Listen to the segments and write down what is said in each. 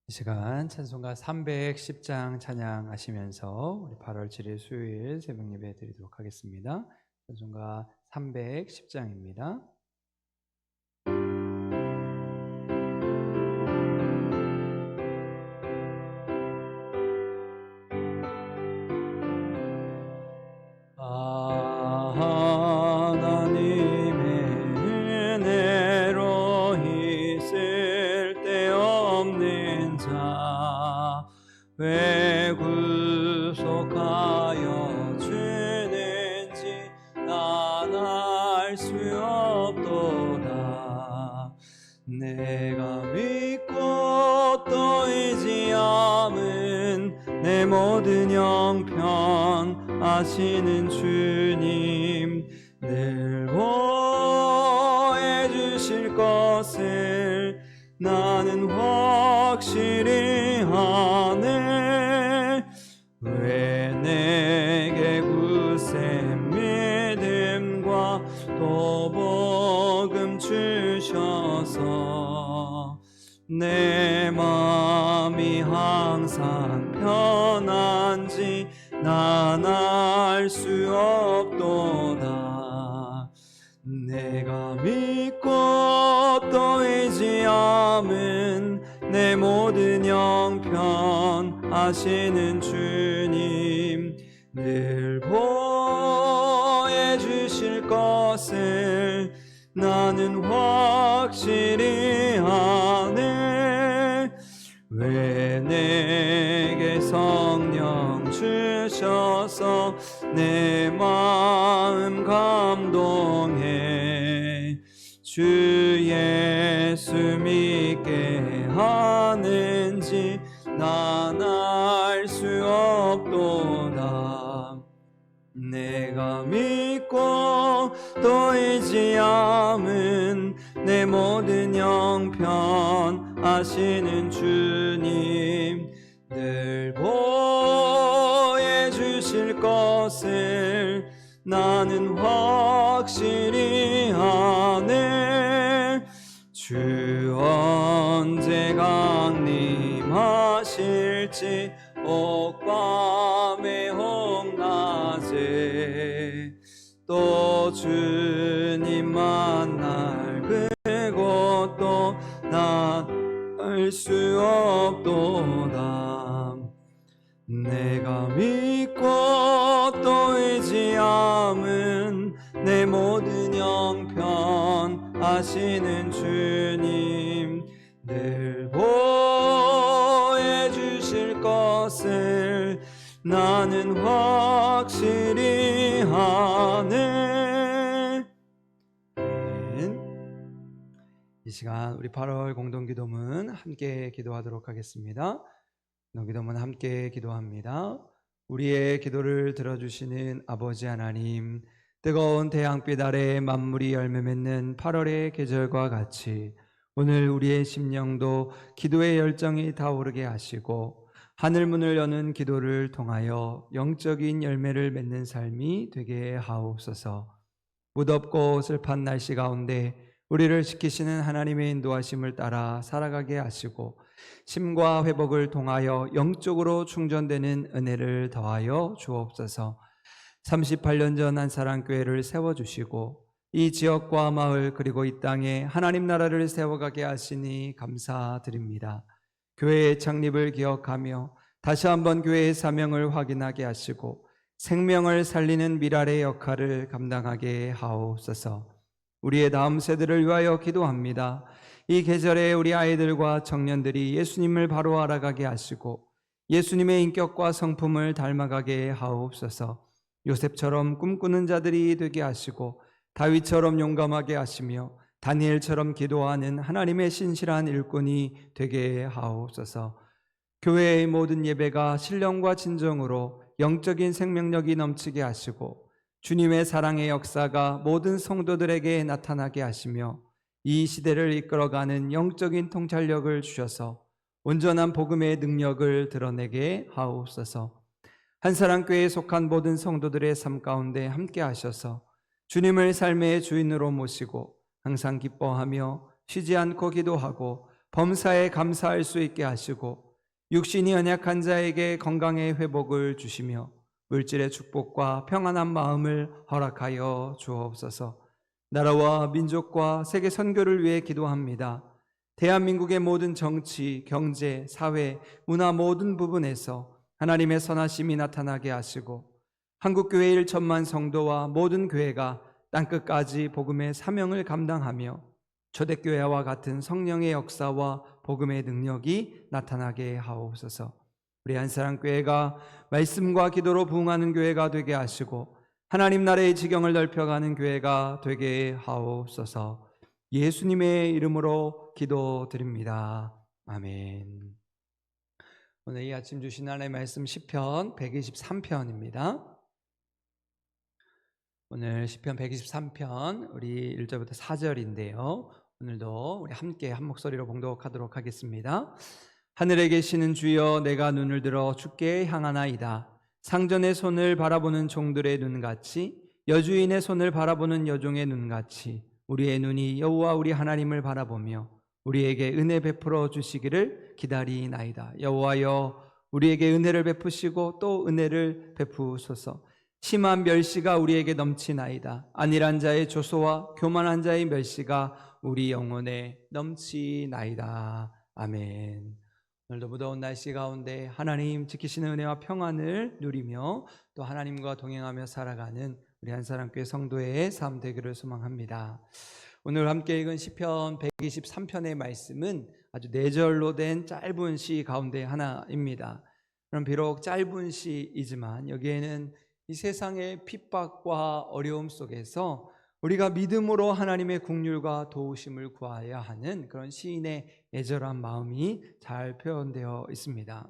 이 시간 찬송가 310장 찬양하시면서 우리 8월 7일 수요일 새벽 예배 드리도록 하겠습니다. 찬송가 310장입니다. 하나님의 은혜로 있을 데 없는 자 왜 구속하여 주는지 난 알 수 없도다. 내가 믿고 또 의지함은 내 모든 형편 아시는 주님 늘 보해 주실 것을 나는 확실히 하네. 왜 내게 굳센 믿음과 또 복음 주셔서 내 마음이 항상 편한지 난 알 수 없도다. 내가 믿고 또 의지함은 내 모든 형편 아시는 주님 늘 보해 주실 것을 나는 확실히 하네. 왜 내게 성령 주셔서 내 마음 감동해 주 예수 믿게 하는지 난 알 수 없도다. 내가 믿고 또 의지함은 내 모든 형편 아시는 주님 늘 보해 주실 것을 나는 확실히 하네. 주 언제 강림하실지 옥밤에 홍낮에 또 주님 만날 그곳도 난 알 수 없도다. 내가 믿고 또 의지함은 내 모든 형편 아시는 주님 늘 보해 주실 것을 나는 확실히 하네. 이 시간 우리 8월 공동기도문 함께 기도하도록 하겠습니다. 공동기도문 함께 기도합니다. 우리의 기도를 들어주시는 아버지 하나님, 뜨거운 태양빛 아래 만물이 열매 맺는 8월의 계절과 같이 오늘 우리의 심령도 기도의 열정이 타오르게 하시고 하늘문을 여는 기도를 통하여 영적인 열매를 맺는 삶이 되게 하옵소서. 무덥고 슬픈 날씨 가운데 우리를 지키시는 하나님의 인도하심을 따라 살아가게 하시고 심과 회복을 통하여 영적으로 충전되는 은혜를 더하여 주옵소서. 38년 전 한사랑교회를 세워주시고 이 지역과 마을 그리고 이 땅에 하나님 나라를 세워가게 하시니 감사드립니다. 교회의 창립을 기억하며 다시 한번 교회의 사명을 확인하게 하시고 생명을 살리는 미랄의 역할을 감당하게 하옵소서. 우리의 다음 세대를 위하여 기도합니다. 이 계절에 우리 아이들과 청년들이 예수님을 바로 알아가게 하시고 예수님의 인격과 성품을 닮아가게 하옵소서. 요셉처럼 꿈꾸는 자들이 되게 하시고 다윗처럼 용감하게 하시며 다니엘처럼 기도하는 하나님의 신실한 일꾼이 되게 하옵소서. 교회의 모든 예배가 신령과 진정으로 영적인 생명력이 넘치게 하시고 주님의 사랑의 역사가 모든 성도들에게 나타나게 하시며 이 시대를 이끌어가는 영적인 통찰력을 주셔서 온전한 복음의 능력을 드러내게 하옵소서. 한사랑교회에 속한 모든 성도들의 삶 가운데 함께 하셔서 주님을 삶의 주인으로 모시고 항상 기뻐하며 쉬지 않고 기도하고 범사에 감사할 수 있게 하시고 육신이 연약한 자에게 건강의 회복을 주시며 물질의 축복과 평안한 마음을 허락하여 주옵소서. 나라와 민족과 세계 선교를 위해 기도합니다. 대한민국의 모든 정치, 경제, 사회, 문화 모든 부분에서 하나님의 선하심이 나타나게 하시고 한국교회 1천만 성도와 모든 교회가 땅끝까지 복음의 사명을 감당하며 초대교회와 같은 성령의 역사와 복음의 능력이 나타나게 하옵소서. 우리 한사랑교회가 말씀과 기도로 부흥하는 교회가 되게 하시고 하나님 나라의 지경을 넓혀가는 교회가 되게 하옵소서. 예수님의 이름으로 기도드립니다. 아멘. 오늘 이 아침 주신 하나님의 말씀 시편 123편입니다. 오늘 시편 123편 우리 1절부터 4절인데요. 오늘도 우리 함께 한 목소리로 봉독하도록 하겠습니다. 하늘에 계시는 주여, 내가 눈을 들어 주께 향하나이다. 상전의 손을 바라보는 종들의 눈같이, 여주인의 손을 바라보는 여종의 눈같이 우리의 눈이 여호와 우리 하나님을 바라보며 우리에게 은혜 베풀어 주시기를 기다리나이다. 여호와여, 우리에게 은혜를 베푸시고 또 은혜를 베푸소서. 심한 멸시가 우리에게 넘치나이다. 안일한 자의 조소와 교만한 자의 멸시가 우리 영혼에 넘치나이다. 아멘. 오늘도 무더운 날씨 가운데 하나님 지키시는 은혜와 평안을 누리며 또 하나님과 동행하며 살아가는 우리 한사람교회 성도의 삶 되기를 소망합니다. 오늘 함께 읽은 시편 123편의 말씀은 아주 4절로 된 짧은 시 가운데 하나입니다. 그럼 비록 짧은 시이지만 여기에는 이 세상의 핍박과 어려움 속에서 우리가 믿음으로 하나님의 긍휼과 도우심을 구해야 하는 그런 시인의 애절한 마음이 잘 표현되어 있습니다.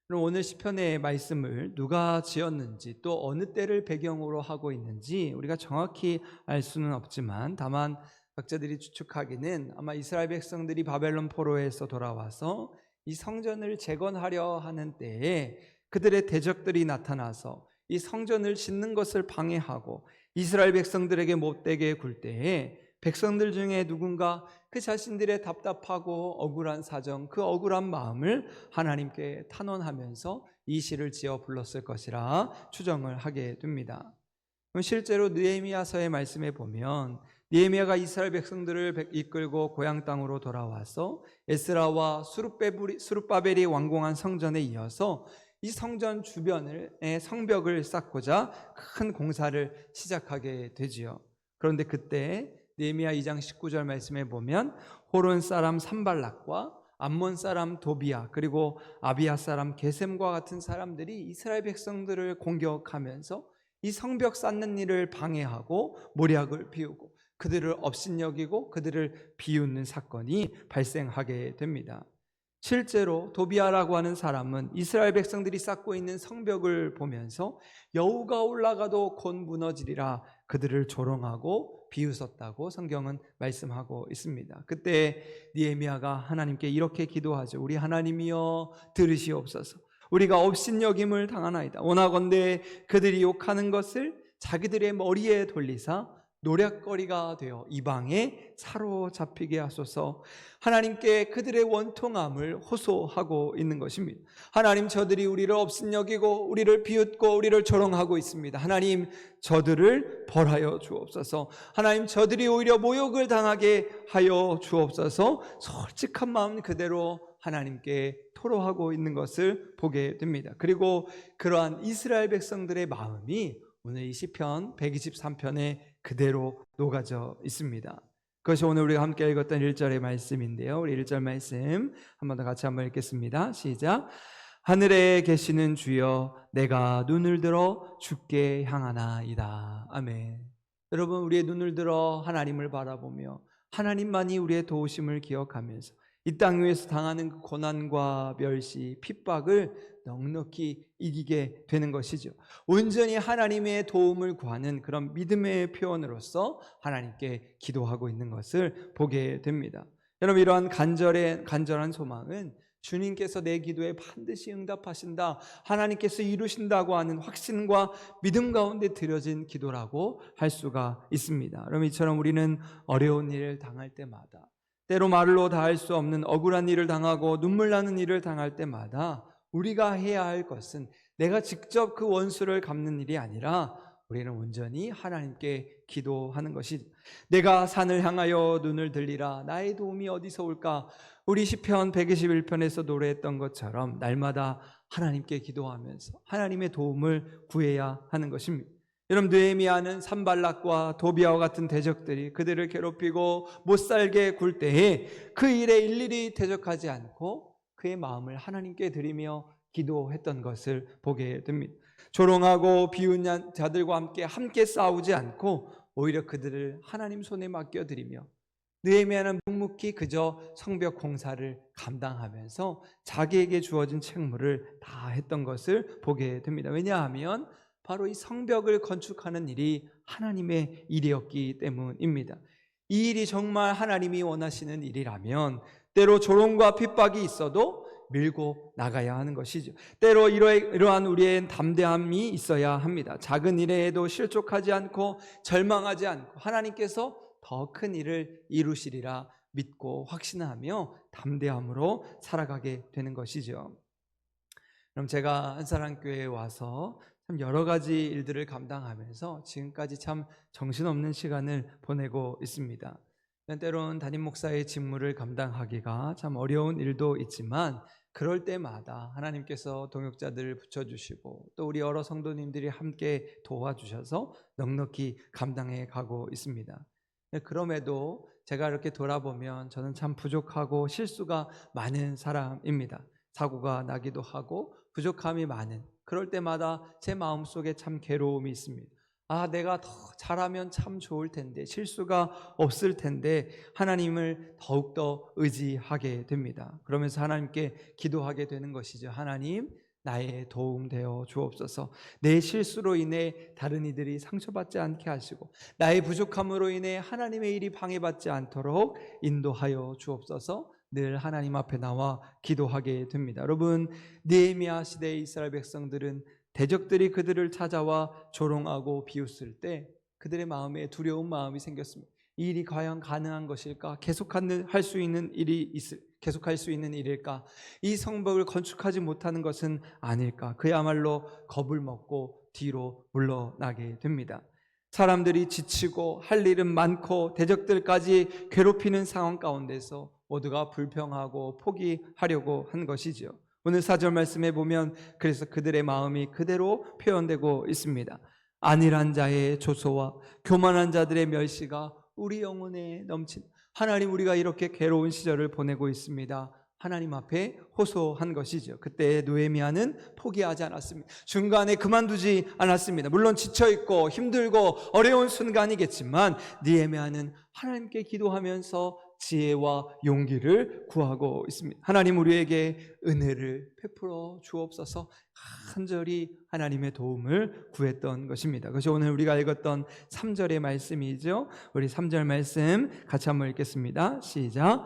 그럼 오늘 시편의 말씀을 누가 지었는지 또 어느 때를 배경으로 하고 있는지 우리가 정확히 알 수는 없지만 다만 학자들이 추측하기는 아마 이스라엘 백성들이 바벨론 포로에서 돌아와서 이 성전을 재건하려 하는 때에 그들의 대적들이 나타나서 이 성전을 짓는 것을 방해하고 이스라엘 백성들에게 못되게 굴 때에 백성들 중에 누군가 그 자신들의 답답하고 억울한 사정, 그 억울한 마음을 하나님께 탄원하면서 이 시를 지어 불렀을 것이라 추정을 하게 됩니다. 실제로 느헤미야서의 말씀에 보면 느헤미야가 이스라엘 백성들을 이끌고 고향 땅으로 돌아와서 에스라와 스룹바벨이 완공한 성전에 이어서 이 성전 주변을 성벽을 쌓고자 큰 공사를 시작하게 되지요. 그런데 그때 느헤미야 2장 19절 말씀에 보면 호론 사람 산발락과 암몬 사람 도비야 그리고 아비야 사람 게셈과 같은 사람들이 이스라엘 백성들을 공격하면서 이 성벽 쌓는 일을 방해하고 모략을 피우고 그들을 업신여기고 그들을 비웃는 사건이 발생하게 됩니다. 실제로 도비아라고 하는 사람은 이스라엘 백성들이 쌓고 있는 성벽을 보면서 여우가 올라가도 곧 무너지리라 그들을 조롱하고 비웃었다고 성경은 말씀하고 있습니다. 그때 느헤미야가 하나님께 이렇게 기도하죠. 우리 하나님이여 들으시옵소서. 우리가 업신여김을 당하나이다. 원하건대 그들이 욕하는 것을 자기들의 머리에 돌리사 노략거리가 되어 이방에 사로잡히게 하소서. 하나님께 그들의 원통함을 호소하고 있는 것입니다. 하나님, 저들이 우리를 업신여기고 우리를 비웃고 우리를 조롱하고 있습니다. 하나님, 저들을 벌하여 주옵소서. 하나님, 저들이 오히려 모욕을 당하게 하여 주옵소서. 솔직한 마음 그대로 하나님께 토로하고 있는 것을 보게 됩니다. 그리고 그러한 이스라엘 백성들의 마음이 오늘 이 시편 123편에 그대로 녹아져 있습니다. 그것이 오늘 우리가 함께 읽었던 1절의 말씀인데요. 우리 1절 말씀 한 번 더 같이 한번 읽겠습니다. 시작. 하늘에 계시는 주여, 내가 눈을 들어 주께 향하나이다. 아멘. 여러분, 우리의 눈을 들어 하나님을 바라보며 하나님만이 우리의 도우심을 기억하면서 이 땅 위에서 당하는 그 고난과 멸시, 핍박을 넉넉히 이기게 되는 것이죠. 온전히 하나님의 도움을 구하는 그런 믿음의 표현으로서 하나님께 기도하고 있는 것을 보게 됩니다. 여러분, 이러한 간절한 소망은 주님께서 내 기도에 반드시 응답하신다, 하나님께서 이루신다고 하는 확신과 믿음 가운데 드려진 기도라고 할 수가 있습니다. 여러분, 이처럼 우리는 어려운 일을 당할 때마다 때로 말로 다 할 수 없는 억울한 일을 당하고 눈물 나는 일을 당할 때마다 우리가 해야 할 것은 내가 직접 그 원수를 갚는 일이 아니라 우리는 온전히 하나님께 기도하는 것이, 내가 산을 향하여 눈을 들리라 나의 도움이 어디서 올까? 우리 시편 121편에서 노래했던 것처럼 날마다 하나님께 기도하면서 하나님의 도움을 구해야 하는 것입니다. 여러분, 느헤미야는 산발락과 도비아와 같은 대적들이 그들을 괴롭히고 못살게 굴 때에 그 일에 일일이 대적하지 않고 그의 마음을 하나님께 드리며 기도했던 것을 보게 됩니다. 조롱하고 비웃는 자들과 함께 싸우지 않고 오히려 그들을 하나님 손에 맡겨드리며, 느헤미야는 묵묵히 그저 성벽 공사를 감당하면서 자기에게 주어진 책무를 다 했던 것을 보게 됩니다. 왜냐하면 바로 이 성벽을 건축하는 일이 하나님의 일이었기 때문입니다. 이 일이 정말 하나님이 원하시는 일이라면 때로 조롱과 핍박이 있어도 밀고 나가야 하는 것이죠. 때로 이러한 우리의 담대함이 있어야 합니다. 작은 일에도 실족하지 않고 절망하지 않고 하나님께서 더 큰 일을 이루시리라 믿고 확신하며 담대함으로 살아가게 되는 것이죠. 그럼 제가 한사랑교회에 와서 참 여러 가지 일들을 감당하면서 지금까지 참 정신없는 시간을 보내고 있습니다. 때로는 담임 목사의 직무를 감당하기가 참 어려운 일도 있지만 그럴 때마다 하나님께서 동역자들을 붙여주시고 또 우리 여러 성도님들이 함께 도와주셔서 넉넉히 감당해 가고 있습니다. 그럼에도 제가 이렇게 돌아보면 저는 참 부족하고 실수가 많은 사람입니다. 사고가 나기도 하고 부족함이 많은, 그럴 때마다 제 마음속에 참 괴로움이 있습니다. 내가 더 잘하면 참 좋을 텐데, 실수가 없을 텐데 하나님을 더욱더 의지하게 됩니다. 그러면서 하나님께 기도하게 되는 것이죠. 하나님, 나의 도움 되어 주옵소서. 내 실수로 인해 다른 이들이 상처받지 않게 하시고 나의 부족함으로 인해 하나님의 일이 방해받지 않도록 인도하여 주옵소서. 늘 하나님 앞에 나와 기도하게 됩니다. 여러분, 느헤미야 시대의 이스라엘 백성들은 대적들이 그들을 찾아와 조롱하고 비웃을 때 그들의 마음에 두려운 마음이 생겼습니다. 이 일이 과연 가능한 것일까? 계속할 수 있는 일일까? 이 성벽을 건축하지 못하는 것은 아닐까? 그야말로 겁을 먹고 뒤로 물러나게 됩니다. 사람들이 지치고 할 일은 많고 대적들까지 괴롭히는 상황 가운데서 모두가 불평하고 포기하려고 한 것이죠. 오늘 4절 말씀에 보면 그래서 그들의 마음이 그대로 표현되고 있습니다. 안일한 자의 조소와 교만한 자들의 멸시가 우리 영혼에 넘친, 하나님, 우리가 이렇게 괴로운 시절을 보내고 있습니다. 하나님 앞에 호소한 것이죠. 그때 느헤미야는 포기하지 않았습니다. 중간에 그만두지 않았습니다. 물론 지쳐있고 힘들고 어려운 순간이겠지만 느헤미야는 하나님께 기도하면서 지혜와 용기를 구하고 있습니다. 하나님, 우리에게 은혜를 베풀어 주옵소서. 간절히 하나님의 도움을 구했던 것입니다. 그것이 오늘 우리가 읽었던 3절의 말씀이죠. 우리 3절 말씀 같이 한번 읽겠습니다. 시작.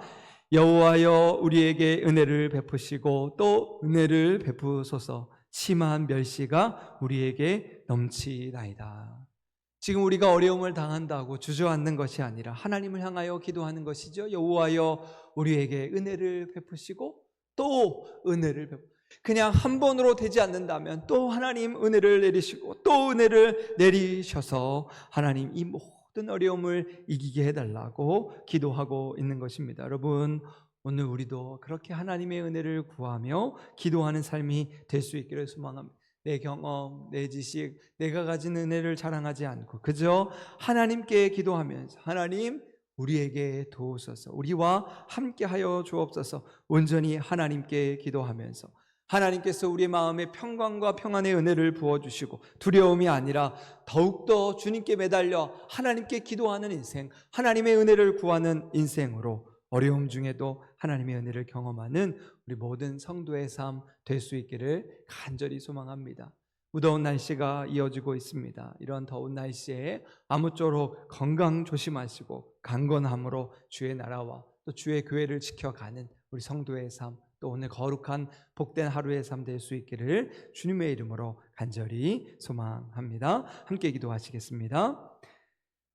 여호와여, 우리에게 은혜를 베푸시고 또 은혜를 베푸소서. 심한 멸시가 우리에게 넘치나이다. 지금 우리가 어려움을 당한다고 주저앉는 것이 아니라 하나님을 향하여 기도하는 것이죠. 여호와여, 우리에게 은혜를 베푸시고 또 은혜를 그냥 한 번으로 되지 않는다면 또 하나님 은혜를 내리시고 또 은혜를 내리셔서 하나님 이 모든 어려움을 이기게 해달라고 기도하고 있는 것입니다. 여러분, 오늘 우리도 그렇게 하나님의 은혜를 구하며 기도하는 삶이 될 수 있기를 소망합니다. 내 경험, 내 지식, 내가 가진 은혜를 자랑하지 않고 그저 하나님께 기도하면서 하나님, 우리에게 도우소서, 우리와 함께하여 주옵소서. 온전히 하나님께 기도하면서 하나님께서 우리의 마음에 평강과 평안의 은혜를 부어주시고 두려움이 아니라 더욱더 주님께 매달려 하나님께 기도하는 인생, 하나님의 은혜를 구하는 인생으로 어려움 중에도 하나님의 은혜를 경험하는 우리 모든 성도의 삶 될 수 있기를 간절히 소망합니다. 무더운 날씨가 이어지고 있습니다. 이런 더운 날씨에 아무쪼록 건강 조심하시고 강건함으로 주의 나라와 또 주의 교회를 지켜가는 우리 성도의 삶, 또 오늘 거룩한 복된 하루의 삶 될 수 있기를 주님의 이름으로 간절히 소망합니다. 함께 기도하시겠습니다.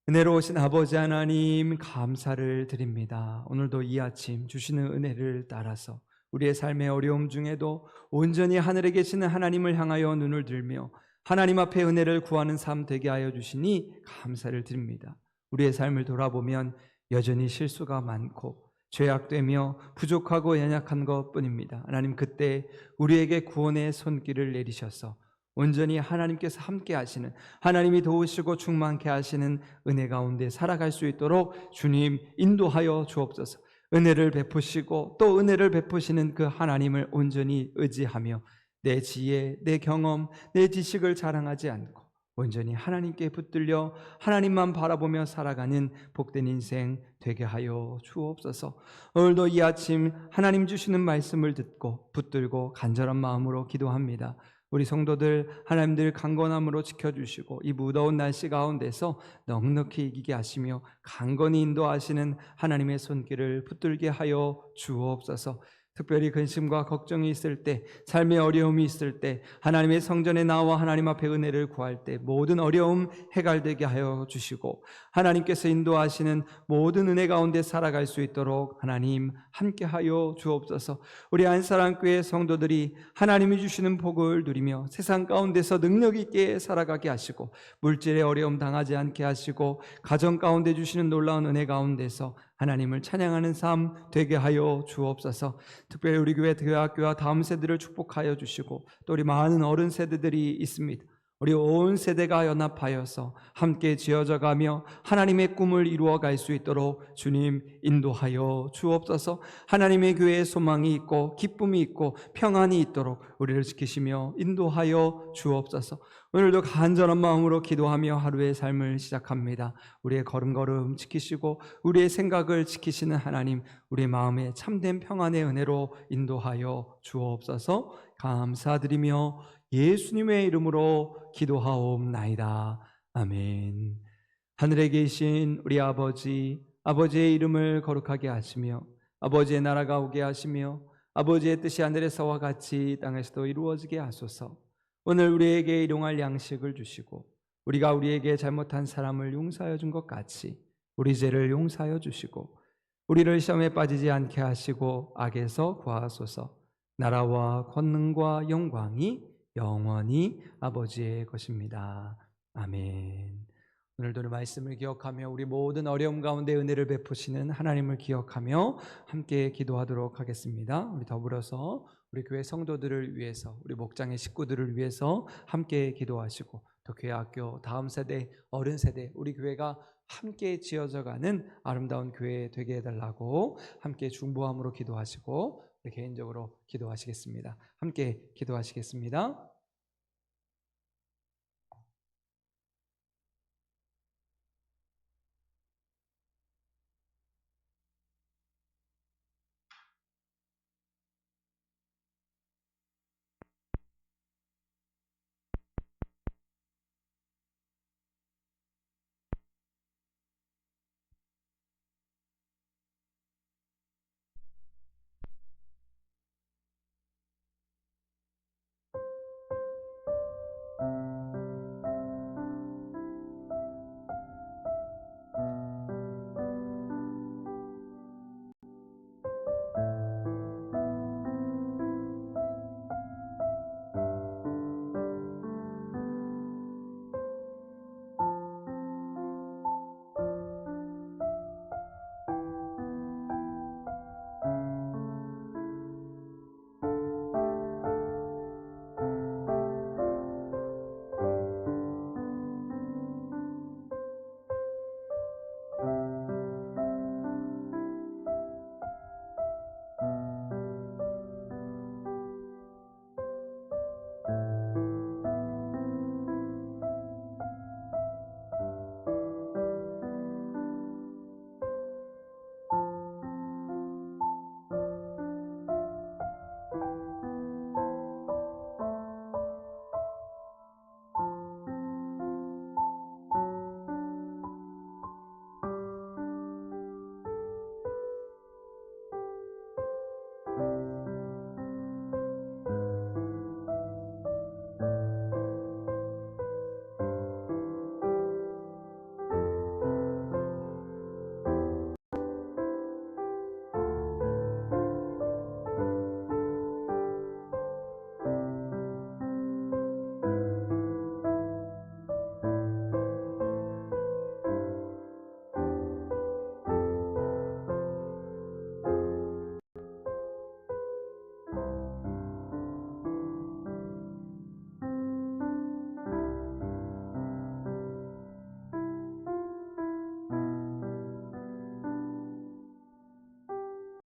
은혜로우신 아버지 하나님 감사를 드립니다. 오늘도 이 아침 주시는 은혜를 따라서 우리의 삶의 어려움 중에도 온전히 하늘에 계시는 하나님을 향하여 눈을 들며 하나님 앞에 은혜를 구하는 삶 되게 하여 주시니 감사를 드립니다. 우리의 삶을 돌아보면 여전히 실수가 많고 죄악되며 부족하고 연약한 것뿐입니다. 하나님, 그때 우리에게 구원의 손길을 내리셔서 온전히 하나님께서 함께 하시는, 하나님이 도우시고 충만케 하시는 은혜 가운데 살아갈 수 있도록 주님 인도하여 주옵소서. 은혜를 베푸시고 또 은혜를 베푸시는 그 하나님을 온전히 의지하며 내 지혜, 내 경험, 내 지식을 자랑하지 않고 온전히 하나님께 붙들려 하나님만 바라보며 살아가는 복된 인생 되게 하여 주옵소서. 오늘도 이 아침 하나님 주시는 말씀을 듣고 붙들고 간절한 마음으로 기도합니다. 우리 성도들 하나님들 강건함으로 지켜주시고 이 무더운 날씨 가운데서 넉넉히 이기게 하시며 강건히 인도하시는 하나님의 손길을 붙들게 하여 주옵소서. 특별히 근심과 걱정이 있을 때, 삶의 어려움이 있을 때, 하나님의 성전에 나와 하나님 앞에 은혜를 구할 때 모든 어려움 해갈되게 하여 주시고 하나님께서 인도하시는 모든 은혜 가운데 살아갈 수 있도록 하나님 함께하여 주옵소서. 우리 안사랑교회 성도들이 하나님이 주시는 복을 누리며 세상 가운데서 능력 있게 살아가게 하시고 물질의 어려움 당하지 않게 하시고 가정 가운데 주시는 놀라운 은혜 가운데서 하나님을 찬양하는 삶 되게 하여 주옵소서. 특별히 우리 교회 대학교와 다음 세대를 축복하여 주시고 또 우리 많은 어른 세대들이 있습니다. 우리 온 세대가 연합하여서 함께 지어져 가며 하나님의 꿈을 이루어갈 수 있도록 주님 인도하여 주옵소서. 하나님의 교회에 소망이 있고 기쁨이 있고 평안이 있도록 우리를 지키시며 인도하여 주옵소서. 오늘도 간절한 마음으로 기도하며 하루의 삶을 시작합니다. 우리의 걸음걸음 지키시고 우리의 생각을 지키시는 하나님, 우리의 마음에 참된 평안의 은혜로 인도하여 주옵소서. 감사드리며 예수님의 이름으로 기도하옵나이다. 아멘. 하늘에 계신 우리 아버지, 아버지의 이름을 거룩하게 하시며 아버지의 나라가 오게 하시며 아버지의 뜻이 하늘에서와 같이 땅에서도 이루어지게 하소서. 오늘 우리에게 일용할 양식을 주시고 우리가 우리에게 잘못한 사람을 용서하여 준 것 같이 우리 죄를 용서하여 주시고 우리를 시험에 빠지지 않게 하시고 악에서 구하소서. 나라와 권능과 영광이 영원히 아버지의 것입니다. 아멘. 오늘도 말씀을 기억하며 우리 모든 어려움 가운데 은혜를 베푸시는 하나님을 기억하며 함께 기도하도록 하겠습니다. 우리 더불어서 우리 교회 성도들을 위해서, 우리 목장의 식구들을 위해서 함께 기도하시고 또 교회 학교 다음 세대, 어른 세대, 우리 교회가 함께 지어져가는 아름다운 교회 되게 해달라고 함께 중보함으로 기도하시고 개인적으로 기도하시겠습니다. 함께 기도하시겠습니다.